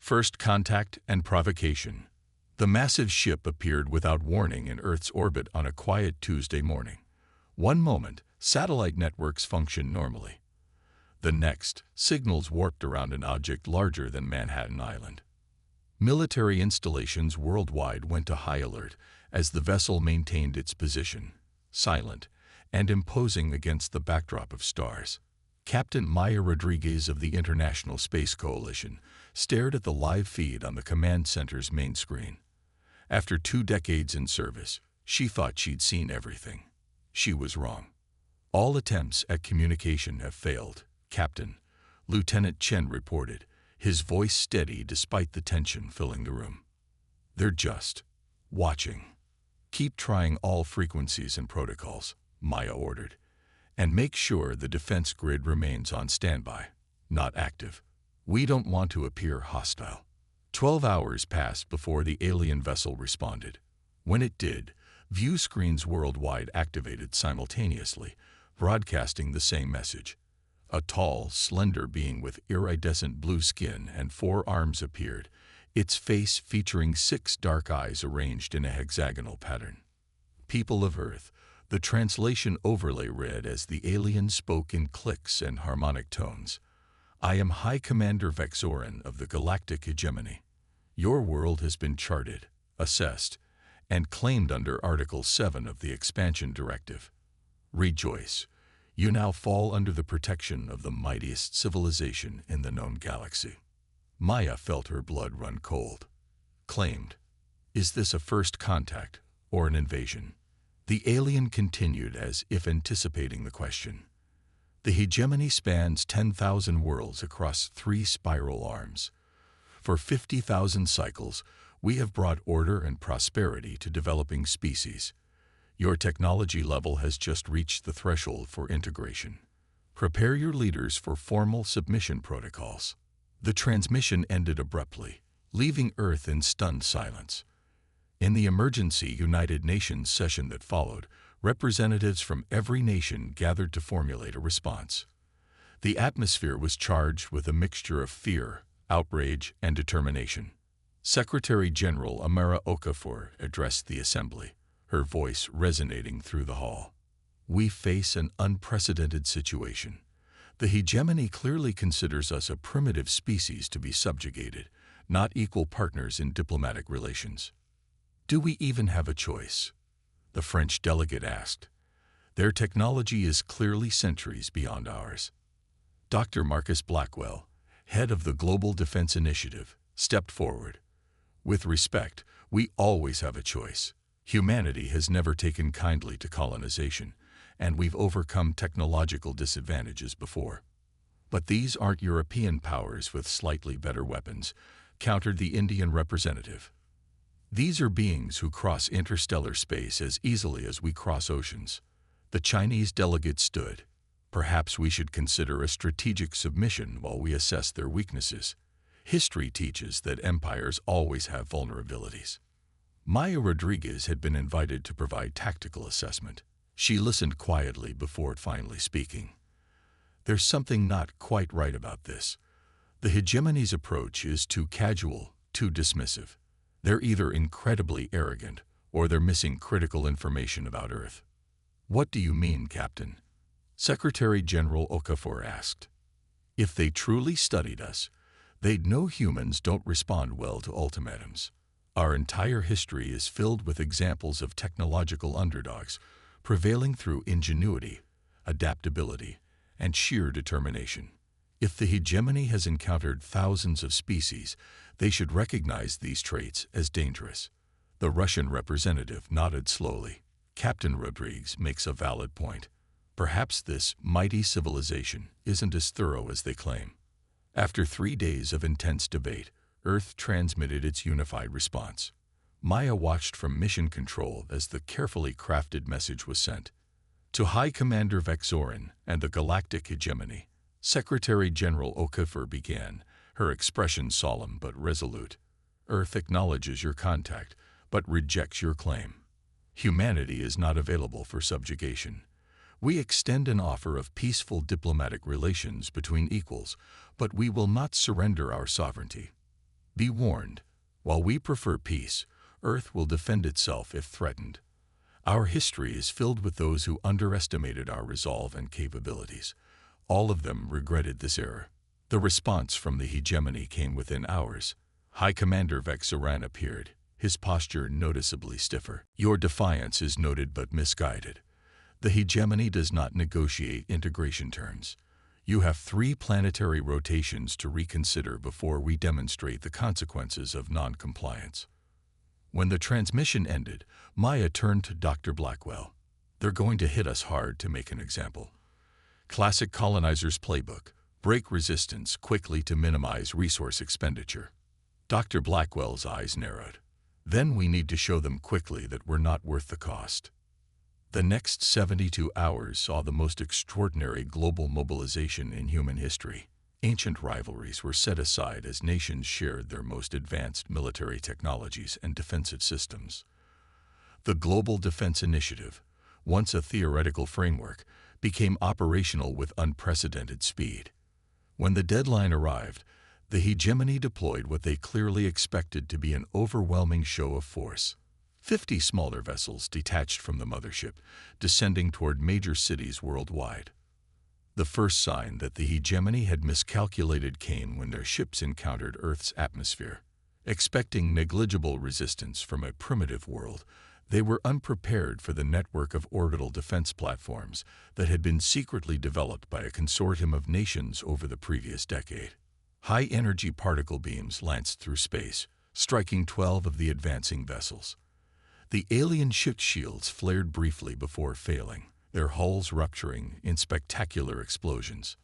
First contact and provocation. The massive ship appeared without warning in Earth's orbit on a quiet Tuesday morning. One moment, satellite networks functioned normally. The next, signals warped around an object larger than Manhattan Island. Military installations worldwide went to high alert as the vessel maintained its position, silent and imposing against the backdrop of stars. Captain Maya Rodriguez of the International Space Coalition stared at the live feed on the command center's main screen. After 2 decades in service, she thought she'd seen everything. She was wrong. All attempts at communication have failed, Captain, Lieutenant Chen reported, his voice steady despite the tension filling the room. They're just watching. Keep trying all frequencies and protocols, Maya ordered, and make sure the defense grid remains on standby, not active. We don't want to appear hostile. 12 hours passed before the alien vessel responded. When it did, view screens worldwide activated simultaneously, broadcasting the same message. A tall, slender being with iridescent blue skin and 4 arms appeared, its face featuring 6 dark eyes arranged in a hexagonal pattern. People of Earth, the translation overlay read as the alien spoke in clicks and harmonic tones. I am High Commander Vexoran of the Galactic Hegemony. Your world has been charted, assessed, and claimed under Article 7 of the Expansion Directive. Rejoice. You now fall under the protection of the mightiest civilization in the known galaxy. Maya felt her blood run cold. Claimed. Is this a first contact or an invasion? The alien continued as if anticipating the question. The hegemony spans 10,000 worlds across 3 spiral arms. For 50,000 cycles, we have brought order and prosperity to developing species. Your technology level has just reached the threshold for integration. Prepare your leaders for formal submission protocols. The transmission ended abruptly, leaving Earth in stunned silence. In the emergency United Nations session that followed, representatives from every nation gathered to formulate a response. The atmosphere was charged with a mixture of fear, outrage, and determination. Secretary General Amara Okafor addressed the assembly, her voice resonating through the hall. We face an unprecedented situation. The hegemony clearly considers us a primitive species to be subjugated, not equal partners in diplomatic relations. Do we even have a choice? The French delegate asked. Their technology is clearly centuries beyond ours. Dr. Marcus Blackwell, head of the Global Defense Initiative, stepped forward. With respect, we always have a choice. Humanity has never taken kindly to colonization, and we've overcome technological disadvantages before. But these aren't European powers with slightly better weapons, countered the Indian representative. These are beings who cross interstellar space as easily as we cross oceans. The Chinese delegate stood. Perhaps we should consider a strategic submission while we assess their weaknesses. History teaches that empires always have vulnerabilities. Maya Rodriguez had been invited to provide tactical assessment. She listened quietly before finally speaking. There's something not quite right about this. The hegemony's approach is too casual, too dismissive. They're either incredibly arrogant or they're missing critical information about Earth. What do you mean, Captain? Secretary General Okafor asked. If they truly studied us, they'd know humans don't respond well to ultimatums. Our entire history is filled with examples of technological underdogs prevailing through ingenuity, adaptability, and sheer determination. If the hegemony has encountered thousands of species, they should recognize these traits as dangerous. The Russian representative nodded slowly. Captain Rodriguez makes a valid point. Perhaps this mighty civilization isn't as thorough as they claim. After 3 days of intense debate, Earth transmitted its unified response. Maya watched from mission control as the carefully crafted message was sent. To High Commander Vexoran and the Galactic Hegemony, Secretary General Okafor began, her expression solemn but resolute. Earth acknowledges your contact, but rejects your claim. Humanity is not available for subjugation. We extend an offer of peaceful diplomatic relations between equals, but we will not surrender our sovereignty. Be warned, while we prefer peace, Earth will defend itself if threatened. Our history is filled with those who underestimated our resolve and capabilities. All of them regretted this error. The response from the hegemony came within hours. High Commander Vexoran appeared, his posture noticeably stiffer. Your defiance is noted but misguided. The hegemony does not negotiate integration terms. You have 3 planetary rotations to reconsider before we demonstrate the consequences of non-compliance. When the transmission ended, Maya turned to Dr. Blackwell. They're going to hit us hard to make an example. Classic colonizer's playbook. Break resistance quickly to minimize resource expenditure. Dr. Blackwell's eyes narrowed. Then we need to show them quickly that we're not worth the cost. The next 72 hours saw the most extraordinary global mobilization in human history. Ancient rivalries were set aside as nations shared their most advanced military technologies and defensive systems. The Global Defense Initiative, once a theoretical framework, became operational with unprecedented speed. When the deadline arrived, the hegemony deployed what they clearly expected to be an overwhelming show of force. 50 smaller vessels detached from the mothership, descending toward major cities worldwide. The first sign that the hegemony had miscalculated came when their ships encountered Earth's atmosphere. Expecting negligible resistance from a primitive world, they were unprepared for the network of orbital defense platforms that had been secretly developed by a consortium of nations over the previous decade. High-energy particle beams lanced through space, striking 12 of the advancing vessels. The alien ship shields flared briefly before failing, their hulls rupturing in spectacular explosions.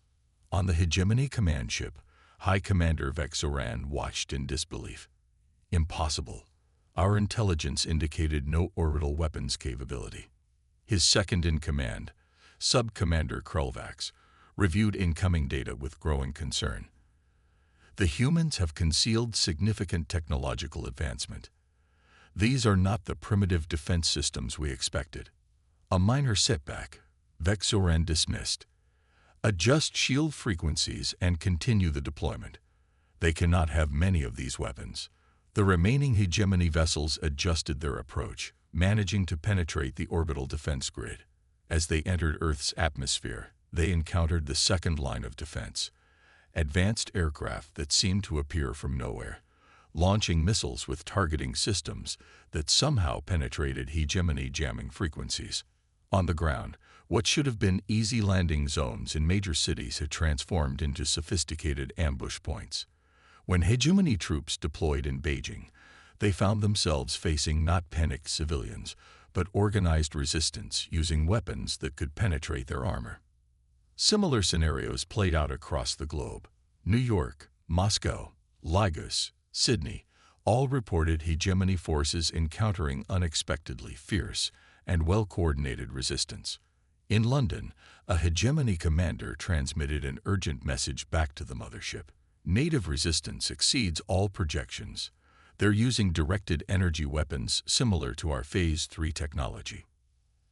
On the hegemony command ship, High Commander Vexoran watched in disbelief. Impossible. Our intelligence indicated no orbital weapons capability. His second-in-command, Sub-Commander Krulvax, reviewed incoming data with growing concern. The humans have concealed significant technological advancement. These are not the primitive defense systems we expected. A minor setback, Vexoran dismissed. Adjust shield frequencies and continue the deployment. They cannot have many of these weapons. The remaining hegemony vessels adjusted their approach, managing to penetrate the orbital defense grid. As they entered Earth's atmosphere, they encountered the second line of defense. Advanced aircraft that seemed to appear from nowhere, launching missiles with targeting systems that somehow penetrated hegemony jamming frequencies. On the ground, what should have been easy landing zones in major cities had transformed into sophisticated ambush points. When hegemony troops deployed in Beijing, they found themselves facing not panicked civilians, but organized resistance using weapons that could penetrate their armor. Similar scenarios played out across the globe. New York, Moscow, Lagos, Sydney, all reported hegemony forces encountering unexpectedly fierce and well-coordinated resistance. In London, a hegemony commander transmitted an urgent message back to the mothership. Native resistance exceeds all projections. They're using directed energy weapons similar to our Phase 3 technology.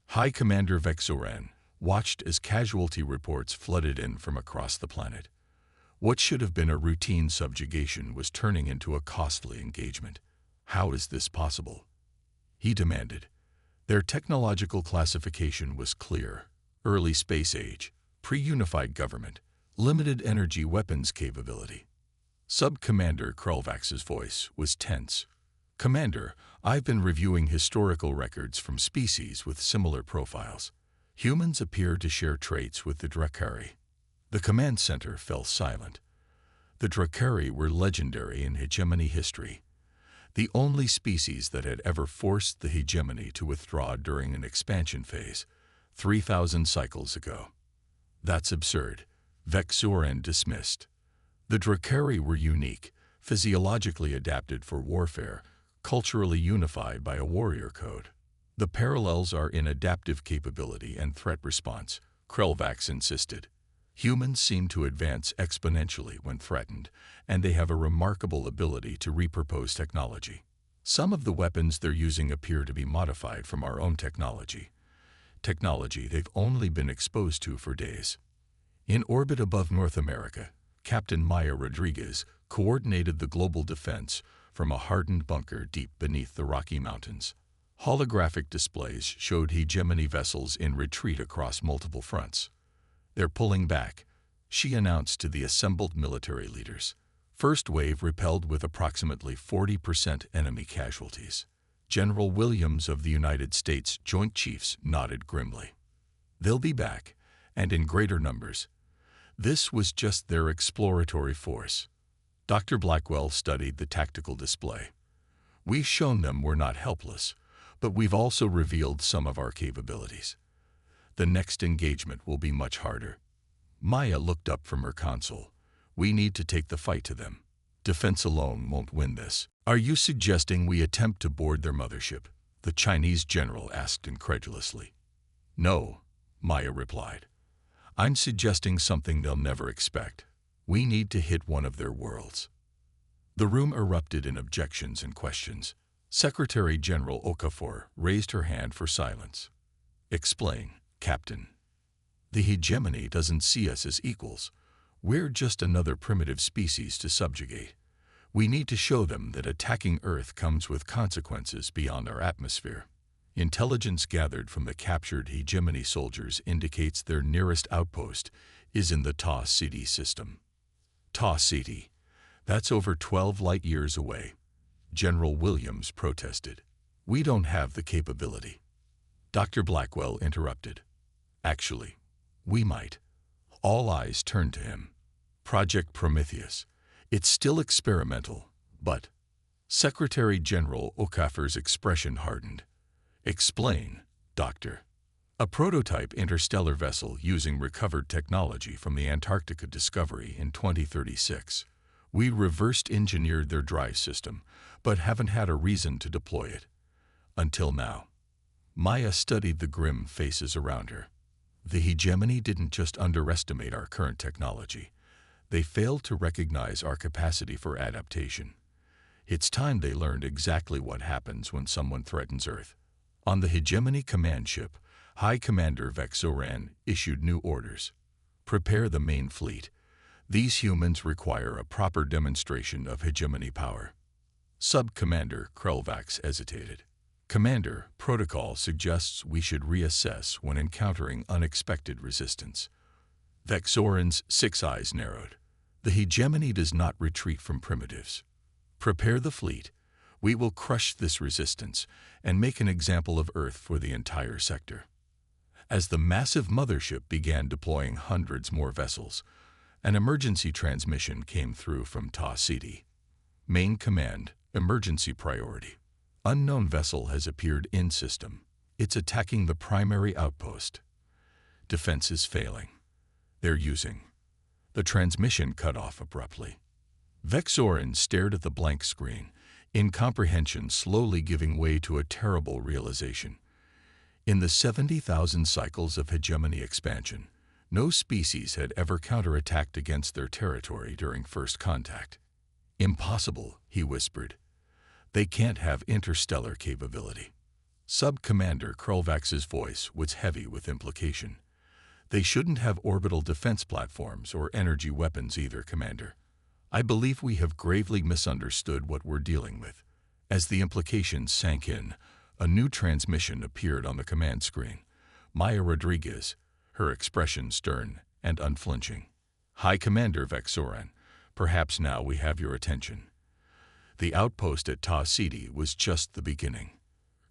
High Commander Vexoran watched as casualty reports flooded in from across the planet. What should have been a routine subjugation was turning into a costly engagement. How is this possible? He demanded. Their technological classification was clear: early space age, pre-unified government, limited energy weapons capability. Sub-Commander Krulvax's voice was tense. Commander, I've been reviewing historical records from species with similar profiles. Humans appear to share traits with the Drakari. The command center fell silent. The Drakari were legendary in hegemony history, the only species that had ever forced the hegemony to withdraw during an expansion phase, 3,000 cycles ago. That's absurd, Vexoran dismissed. The Drakari were unique, physiologically adapted for warfare, culturally unified by a warrior code. The parallels are in adaptive capability and threat response, Krulvax insisted. Humans seem to advance exponentially when threatened, and they have a remarkable ability to repurpose technology. Some of the weapons they're using appear to be modified from our own technology they've only been exposed to for days. In orbit above North America, Captain Maya Rodriguez coordinated the global defense from a hardened bunker deep beneath the Rocky Mountains. Holographic displays showed hegemony vessels in retreat across multiple fronts. "They're pulling back," she announced to the assembled military leaders. First wave repelled with approximately 40% enemy casualties. General Williams of the United States Joint Chiefs nodded grimly. "They'll be back, and in greater numbers." This was just their exploratory force. Dr. Blackwell studied the tactical display. "We've shown them we're not helpless, but we've also revealed some of our capabilities. The next engagement will be much harder." Maya looked up from her console. "We need to take the fight to them. Defense alone won't win this." "Are you suggesting we attempt to board their mothership?" the Chinese general asked incredulously. "No," Maya replied. "I'm suggesting something they'll never expect. We need to hit one of their worlds." The room erupted in objections and questions. Secretary General Okafor raised her hand for silence. "Explain, Captain." "The hegemony doesn't see us as equals. We're just another primitive species to subjugate. We need to show them that attacking Earth comes with consequences beyond our atmosphere." Intelligence gathered from the captured hegemony soldiers indicates their nearest outpost is in the Ta City system. Ta City? That's over 12 light-years away. General Williams protested. "We don't have the capability." Dr. Blackwell interrupted. "Actually, we might." All eyes turned to him. "Project Prometheus. It's still experimental, but..." Secretary General Okafor's expression hardened. "Explain, Doctor." "A prototype interstellar vessel using recovered technology from the Antarctica discovery in 2036. We reversed engineered their drive system, but haven't had a reason to deploy it. Until now." Maya studied the grim faces around her. "The hegemony didn't just underestimate our current technology. They failed to recognize our capacity for adaptation. It's time they learned exactly what happens when someone threatens Earth." On the hegemony command ship, High Commander Vexoran issued new orders. "Prepare the main fleet. These humans require a proper demonstration of hegemony power." Sub-Commander Krelvax hesitated. "Commander, protocol suggests we should reassess when encountering unexpected resistance." Vexoran's 6 eyes narrowed. "The hegemony does not retreat from primitives. Prepare the fleet. We will crush this resistance and make an example of Earth for the entire sector." As the massive mothership began deploying hundreds more vessels, an emergency transmission came through from Ta City. "Main Command, emergency priority. Unknown vessel has appeared in system. It's attacking the primary outpost. Defense is failing. They're using..." The transmission cut off abruptly. Vexoran stared at the blank screen, incomprehension slowly giving way to a terrible realization. In the 70,000 cycles of hegemony expansion, no species had ever counterattacked against their territory during first contact. "Impossible," he whispered. "They can't have interstellar capability." Sub-Commander Krelvax's voice was heavy with implication. "They shouldn't have orbital defense platforms or energy weapons either, Commander. I believe we have gravely misunderstood what we're dealing with." As the implications sank in, a new transmission appeared on the command screen. Maya Rodriguez, her expression stern and unflinching. "High Commander Vexoran, perhaps now we have your attention. The outpost at Ta City was just the beginning.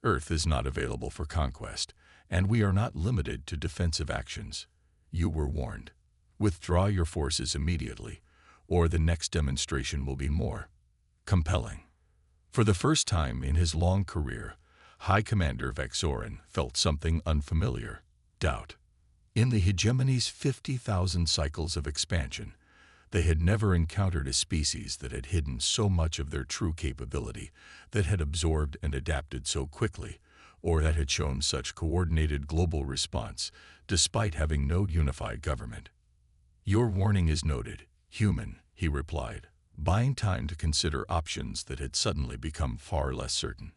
Earth is not available for conquest, and we are not limited to defensive actions. You were warned. Withdraw your forces immediately, or the next demonstration will be more compelling." For the first time in his long career, High Commander Vexoran felt something unfamiliar: doubt. In the hegemony's 50,000 cycles of expansion, they had never encountered a species that had hidden so much of their true capability, that had absorbed and adapted so quickly, or that had shown such coordinated global response despite having no unified government. "Your warning is noted, human," he replied, buying time to consider options that had suddenly become far less certain.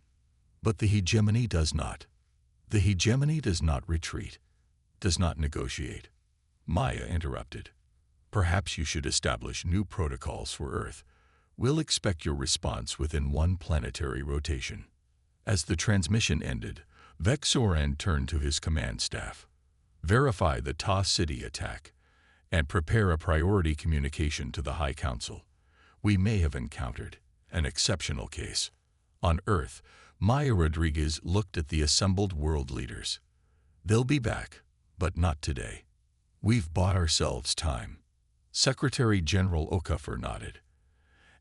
"But the hegemony does not. The hegemony does not retreat, does not negotiate." Maya interrupted. Perhaps you should establish new protocols for Earth. We'll expect your response within one planetary rotation." As the transmission ended, Vexoran turned to his command staff. "Verify the Ta City attack and prepare a priority communication to the High Council. We may have encountered an exceptional case." On Earth, Maya Rodriguez looked at the assembled world leaders. "They'll be back, but not today. We've bought ourselves time." Secretary General Okafor nodded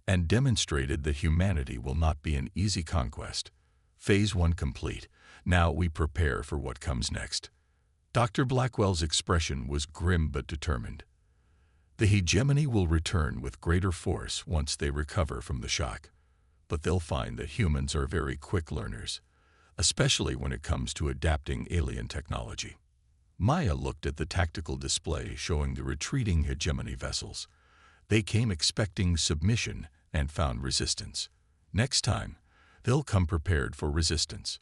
and demonstrated that humanity will not be an easy conquest. Phase 1 complete. Now we prepare for what comes next. Dr. Blackwell's expression was grim but determined. The hegemony will return with greater force once they recover from the shock. But they'll find that humans are very quick learners, especially when it comes to adapting alien technology. Maya looked at the tactical display showing the retreating hegemony vessels. They came expecting submission and found resistance. Next time, they'll come prepared for resistance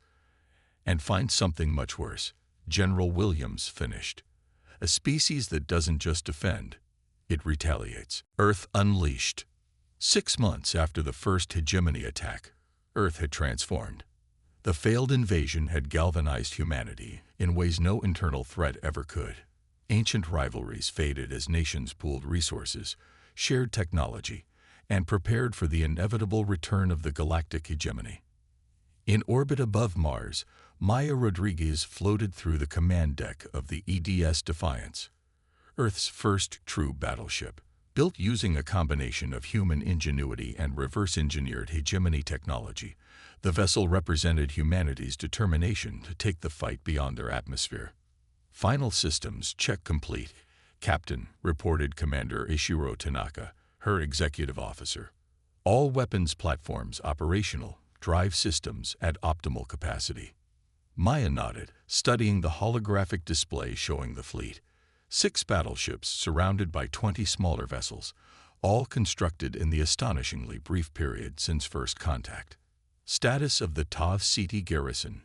and find something much worse. General Williams finished. "A species that doesn't just defend, it retaliates." Earth unleashed. 6 months after the first hegemony attack, Earth had transformed. The failed invasion had galvanized humanity in ways no internal threat ever could. Ancient rivalries faded as nations pooled resources, shared technology, and prepared for the inevitable return of the galactic hegemony. In orbit above Mars, Maya Rodriguez floated through the command deck of the EDS Defiance, Earth's first true battleship. Built using a combination of human ingenuity and reverse-engineered hegemony technology, the vessel represented humanity's determination to take the fight beyond their atmosphere. "Final systems check complete," Captain reported Commander Ishiro Tanaka, her executive officer. "All weapons platforms operational, drive systems at optimal capacity." Maya nodded, studying the holographic display showing the fleet. 6 battleships surrounded by 20 smaller vessels, all constructed in the astonishingly brief period since first contact. Status of the Ta City garrison.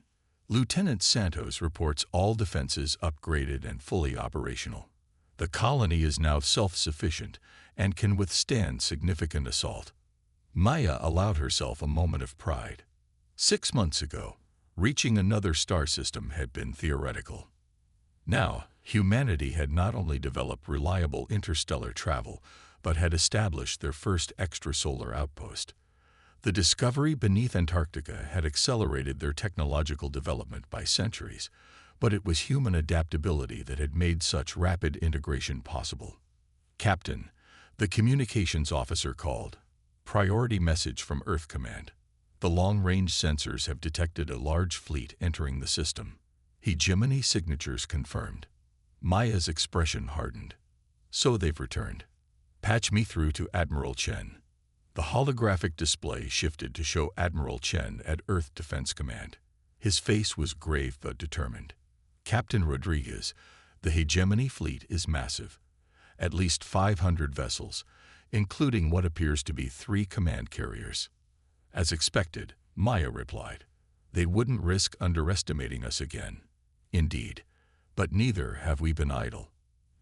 Lieutenant Santos reports all defenses upgraded and fully operational. The colony is now self-sufficient and can withstand significant assault. Maya allowed herself a moment of pride. 6 months ago, reaching another star system had been theoretical. Now, humanity had not only developed reliable interstellar travel, but had established their first extrasolar outpost. The discovery beneath Antarctica had accelerated their technological development by centuries, but it was human adaptability that had made such rapid integration possible. "Captain," the communications officer called. "Priority message from Earth Command. The long-range sensors have detected a large fleet entering the system. Hegemony signatures confirmed." Maya's expression hardened. "So they've returned. Patch me through to Admiral Chen." The holographic display shifted to show Admiral Chen at Earth Defense Command. His face was grave but determined. "Captain Rodriguez, the hegemony fleet is massive. At least 500 vessels, including what appears to be 3 command carriers." "As expected," Maya replied. "They wouldn't risk underestimating us again." "Indeed, but neither have we been idle."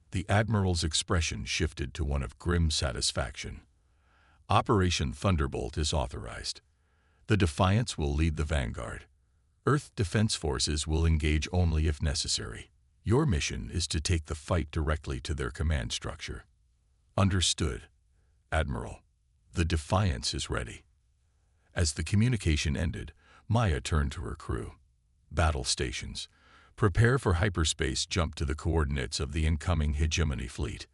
The Admiral's expression shifted to one of grim satisfaction. "Operation Thunderbolt is authorized. The Defiance will lead the vanguard. Earth Defense Forces will engage only if necessary. Your mission is to take the fight directly to their command structure." "Understood, Admiral. The Defiance is ready." As the communication ended, Maya turned to her crew. "Battle stations. Prepare for hyperspace jump to the coordinates of the incoming hegemony fleet."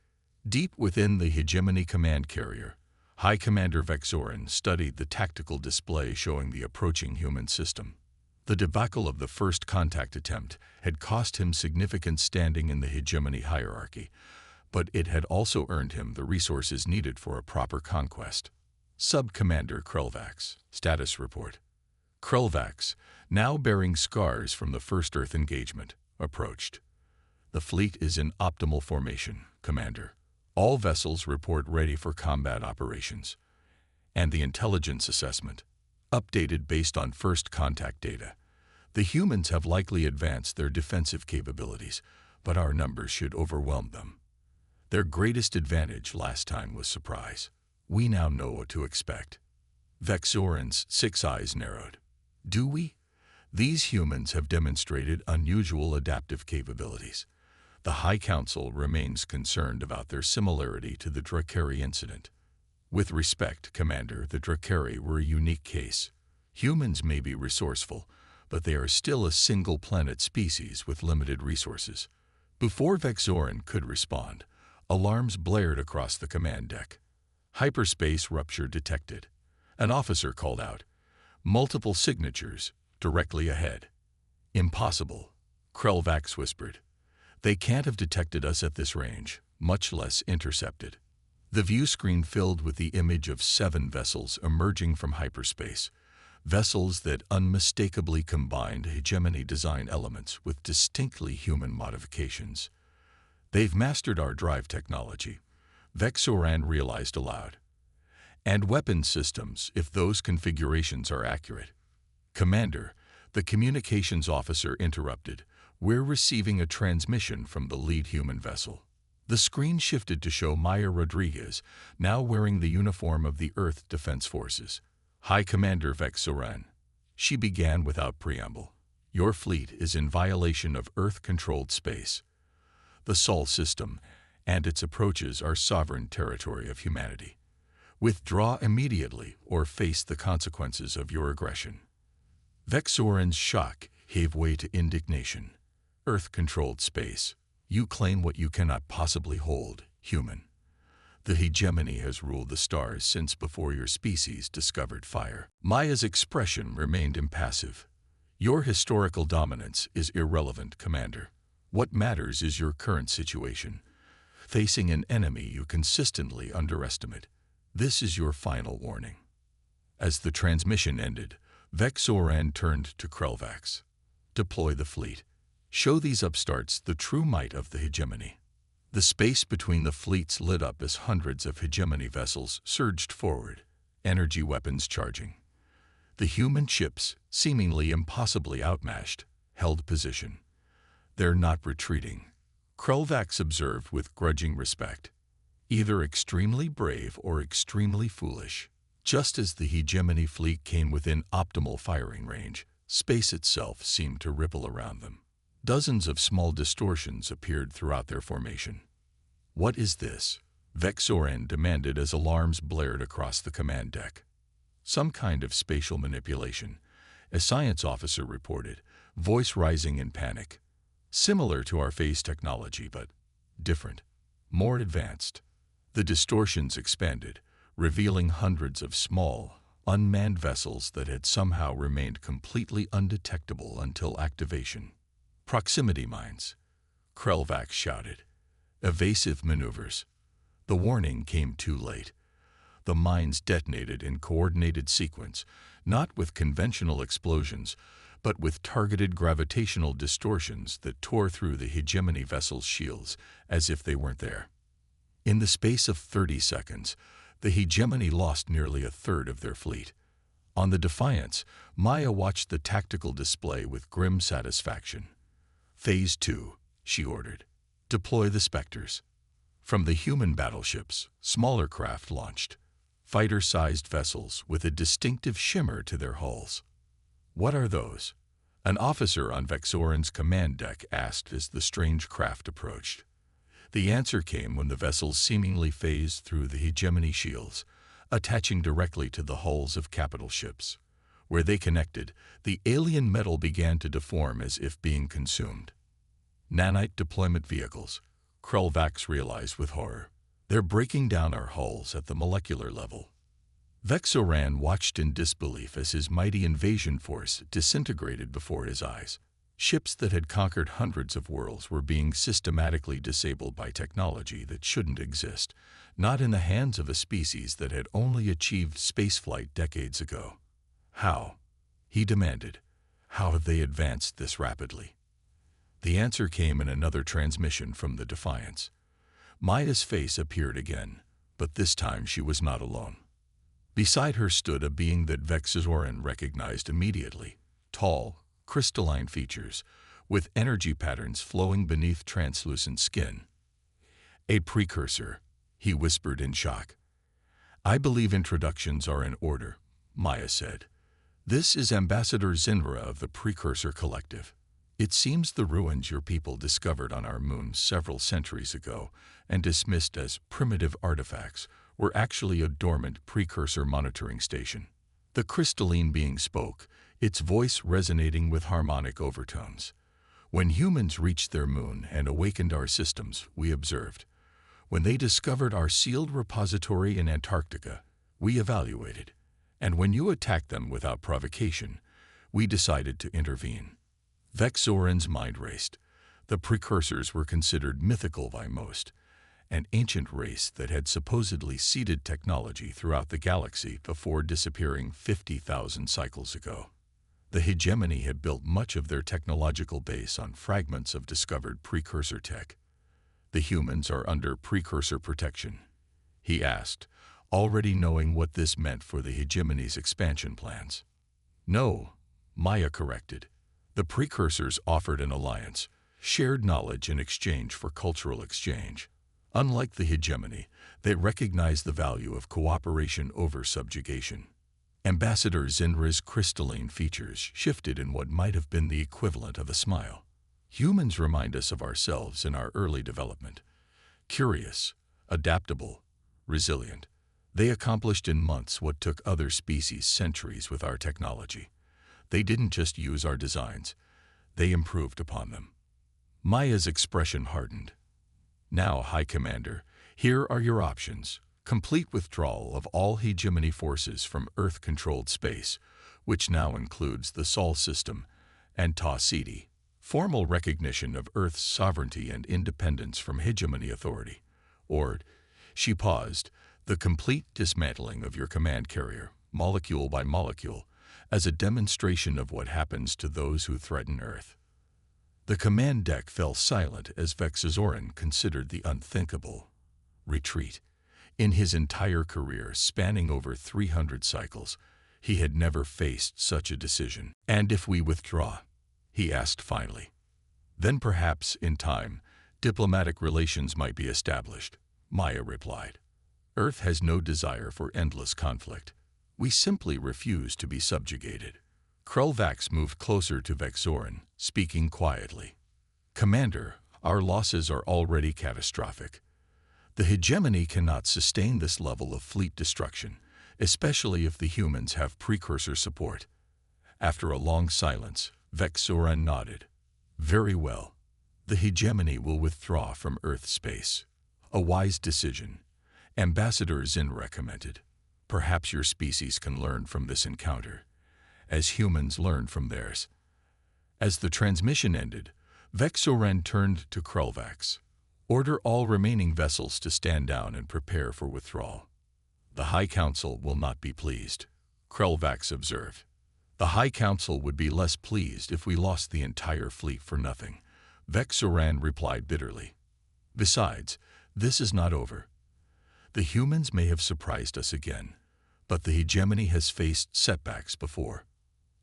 Deep within the hegemony command carrier, High Commander Vexoran studied the tactical display showing the approaching human system. The debacle of the first contact attempt had cost him significant standing in the hegemony hierarchy, but it had also earned him the resources needed for a proper conquest. Sub-Commander Krelvax, status report. Krelvax, now bearing scars from the first Earth engagement, approached. "The fleet is in optimal formation, Commander. All vessels report ready for combat operations." And the intelligence assessment, updated based on first contact data. "The humans have likely advanced their defensive capabilities, but our numbers should overwhelm them." Their greatest advantage last time was surprise. We now know what to expect. Vexoran's 6 eyes narrowed. Do we? These humans have demonstrated unusual adaptive capabilities. The High Council remains concerned about their similarity to the Drakari incident. With respect, Commander, the Drakari were a unique case. Humans may be resourceful, but they are still a single-planet species with limited resources. Before Vexoran could respond, alarms blared across the command deck. Hyperspace rupture detected. An officer called out. Multiple signatures, directly ahead. Impossible, Krelvax whispered. They can't have detected us at this range, much less intercepted. The view screen filled with the image of 7 vessels emerging from hyperspace, vessels that unmistakably combined hegemony design elements with distinctly human modifications. They've mastered our drive technology, Vexoran realized aloud. And weapon systems, if those configurations are accurate. Commander, the communications officer interrupted. We're receiving a transmission from the lead human vessel. The screen shifted to show Maya Rodriguez, now wearing the uniform of the Earth Defense Forces. High Commander Vexoran. She began without preamble. Your fleet is in violation of Earth-controlled space. The Sol system and its approaches are sovereign territory of humanity. Withdraw immediately or face the consequences of your aggression. Vexoran's shock gave way to indignation. Earth-controlled space. You claim what you cannot possibly hold, human. The hegemony has ruled the stars since before your species discovered fire. Maya's expression remained impassive. Your historical dominance is irrelevant, Commander. What matters is your current situation. Facing an enemy you consistently underestimate. This is your final warning. As the transmission ended, Vexoran turned to Krelvax. Deploy the fleet. Show these upstarts the true might of the hegemony. The space between the fleets lit up as hundreds of hegemony vessels surged forward, energy weapons charging. The human ships, seemingly impossibly outmatched, held position. They're not retreating, Krelvax observed with grudging respect. Either extremely brave or extremely foolish. Just as the hegemony fleet came within optimal firing range, space itself seemed to ripple around them. Dozens of small distortions appeared throughout their formation. What is this? Vexoran demanded as alarms blared across the command deck. Some kind of spatial manipulation, a science officer reported, voice rising in panic. Similar to our phase technology, but different, more advanced. The distortions expanded, revealing hundreds of small, unmanned vessels that had somehow remained completely undetectable until activation. Proximity mines, Krelvax shouted. Evasive maneuvers. The warning came too late. The mines detonated in coordinated sequence, not with conventional explosions, but with targeted gravitational distortions that tore through the hegemony vessel's shields as if they weren't there. In the space of 30 seconds, the hegemony lost nearly a third of their fleet. On the Defiance, Maya watched the tactical display with grim satisfaction. Phase 2, she ordered. Deploy the Spectres. From the human battleships, smaller craft launched. Fighter-sized vessels with a distinctive shimmer to their hulls. What are those? An officer on Vexoran's command deck asked as the strange craft approached. The answer came when the vessels seemingly phased through the hegemony shields, attaching directly to the hulls of capital ships. Where they connected, the alien metal began to deform as if being consumed. Nanite deployment vehicles, Krelvax realized with horror. They're breaking down our hulls at the molecular level. Vexoran watched in disbelief as his mighty invasion force disintegrated before his eyes. Ships that had conquered hundreds of worlds were being systematically disabled by technology that shouldn't exist, not in the hands of a species that had only achieved spaceflight decades ago. How? He demanded. How have they advanced this rapidly? The answer came in another transmission from the Defiance. Maya's face appeared again, but this time she was not alone. Beside her stood a being that Vexoran recognized immediately, tall, crystalline features, with energy patterns flowing beneath translucent skin. A precursor, he whispered in shock. I believe introductions are in order, Maya said. This is Ambassador Zinra of the Precursor Collective. It seems the ruins your people discovered on our moon several centuries ago and dismissed as primitive artifacts were actually a dormant precursor monitoring station. The crystalline being spoke, its voice resonating with harmonic overtones. When humans reached their moon and awakened our systems, we observed. When they discovered our sealed repository in Antarctica, we evaluated. And when you attacked them without provocation, we decided to intervene. Vexoran's mind raced. The precursors were considered mythical by most, an ancient race that had supposedly seeded technology throughout the galaxy before disappearing 50,000 cycles ago. The hegemony had built much of their technological base on fragments of discovered precursor tech. The humans are under precursor protection, he asked, already knowing what this meant for the hegemony's expansion plans. No, Maya corrected. The precursors offered an alliance, shared knowledge in exchange for cultural exchange. Unlike the hegemony, they recognized the value of cooperation over subjugation. Ambassador Zinra's crystalline features shifted in what might have been the equivalent of a smile. Humans remind us of ourselves in our early development. Curious, adaptable, resilient. They accomplished in months what took other species centuries with our technology. They didn't just use our designs, they improved upon them. Maya's expression hardened. Now, High Commander, here are your options. Complete withdrawal of all hegemony forces from Earth-controlled space, which now includes the Sol system and Ta Ceti. Formal recognition of Earth's sovereignty and independence from hegemony authority. Or, she paused, the complete dismantling of your command carrier, molecule by molecule, as a demonstration of what happens to those who threaten Earth. The command deck fell silent as Vexoran considered the unthinkable. Retreat. In his entire career, spanning over 300 cycles, he had never faced such a decision. And if we withdraw? He asked finally. Then perhaps, in time, diplomatic relations might be established, Maya replied. Earth has no desire for endless conflict. We simply refuse to be subjugated. Krulvax moved closer to Vexoran, speaking quietly. Commander, our losses are already catastrophic. The hegemony cannot sustain this level of fleet destruction, especially if the humans have precursor support. After a long silence, Vexoran nodded. Very well. The hegemony will withdraw from Earth space. A wise decision. Ambassador Zinra commented. Perhaps your species can learn from this encounter, as humans learn from theirs. As the transmission ended, Vexoran turned to Krulvax. Order all remaining vessels to stand down and prepare for withdrawal. The High Council will not be pleased, Krulvax observed. The High Council would be less pleased if we lost the entire fleet for nothing, Vexoran replied bitterly. Besides, this is not over. The humans may have surprised us again, but the hegemony has faced setbacks before.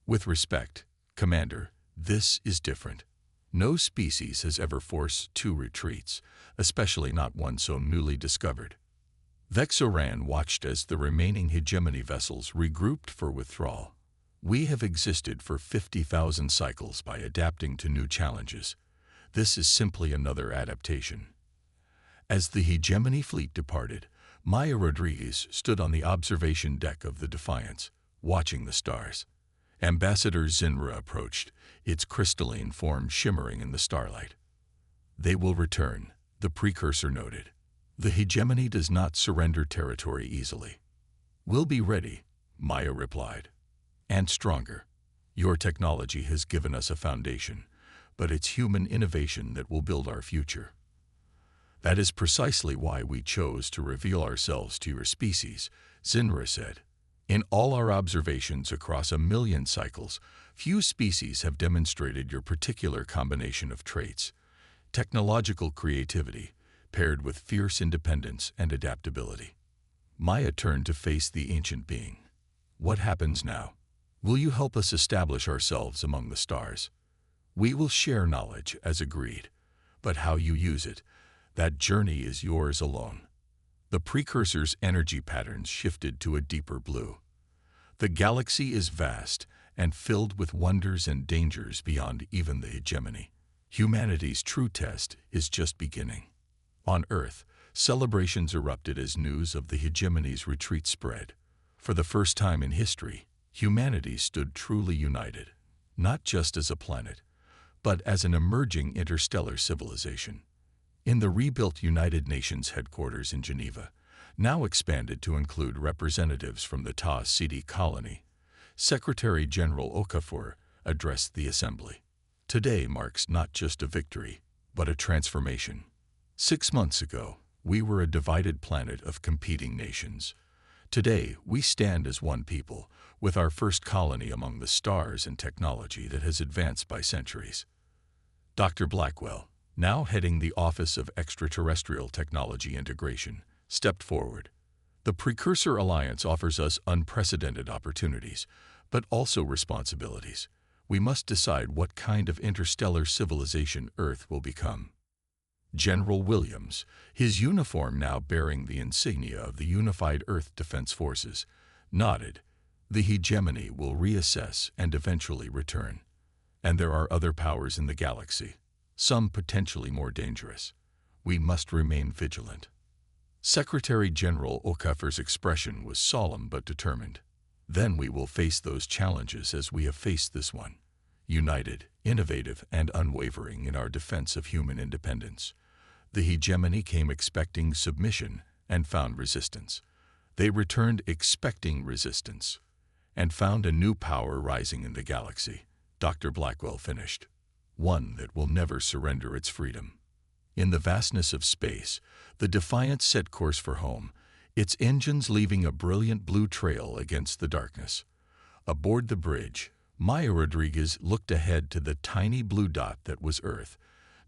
With respect, Commander, this is different. No species has ever forced two retreats, especially not one so newly discovered. Vexoran watched as the remaining hegemony vessels regrouped for withdrawal. We have existed for 50,000 cycles by adapting to new challenges. This is simply another adaptation. As the hegemony fleet departed, Maya Rodriguez stood on the observation deck of the Defiance, watching the stars. Ambassador Zinra approached, its crystalline form shimmering in the starlight. They will return, the precursor noted. The hegemony does not surrender territory easily. We'll be ready, Maya replied. And stronger. Your technology has given us a foundation, but it's human innovation that will build our future. That is precisely why we chose to reveal ourselves to your species, Zinra said. In all our observations across 1 million cycles, few species have demonstrated your particular combination of traits. Technological creativity, paired with fierce independence and adaptability. Maya turned to face the ancient being. What happens now? Will you help us establish ourselves among the stars? We will share knowledge as agreed, but how you use it, That journey is yours alone. The precursor's energy patterns shifted to a deeper blue. The galaxy is vast and filled with wonders and dangers beyond even the hegemony. Humanity's true test is just beginning. On Earth, celebrations erupted as news of the hegemony's retreat spread. For the first time in history, humanity stood truly united, not just as a planet, but as an emerging interstellar civilization. In the rebuilt United Nations headquarters in Geneva, now expanded to include representatives from the Ta Sidi colony, Secretary General Okafor addressed the assembly. Today marks not just a victory, but a transformation. 6 months ago, we were a divided planet of competing nations. Today, we stand as one people, with our first colony among the stars and technology that has advanced by centuries. Dr. Blackwell, now heading the Office of Extraterrestrial Technology Integration, stepped forward. The Precursor Alliance offers us unprecedented opportunities, but also responsibilities. We must decide what kind of interstellar civilization Earth will become. General Williams, his uniform now bearing the insignia of the Unified Earth Defense Forces, nodded. The hegemony will reassess and eventually return. And there are other powers in the galaxy, some potentially more dangerous. We must remain vigilant. Secretary General Okafor's expression was solemn but determined. Then we will face those challenges as we have faced this one, united, innovative, and unwavering in our defense of human independence. The hegemony came expecting submission and found resistance. They returned expecting resistance and found a new power rising in the galaxy, Dr. Blackwell finished. One that will never surrender its freedom. In the vastness of space, the Defiance set course for home, its engines leaving a brilliant blue trail against the darkness. Aboard the bridge, Maya Rodriguez looked ahead to the tiny blue dot that was Earth,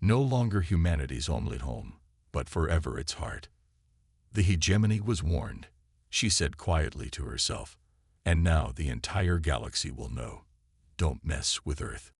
no longer humanity's only home, but forever its heart. The hegemony was warned, she said quietly to herself, and now the entire galaxy will know. Don't mess with Earth.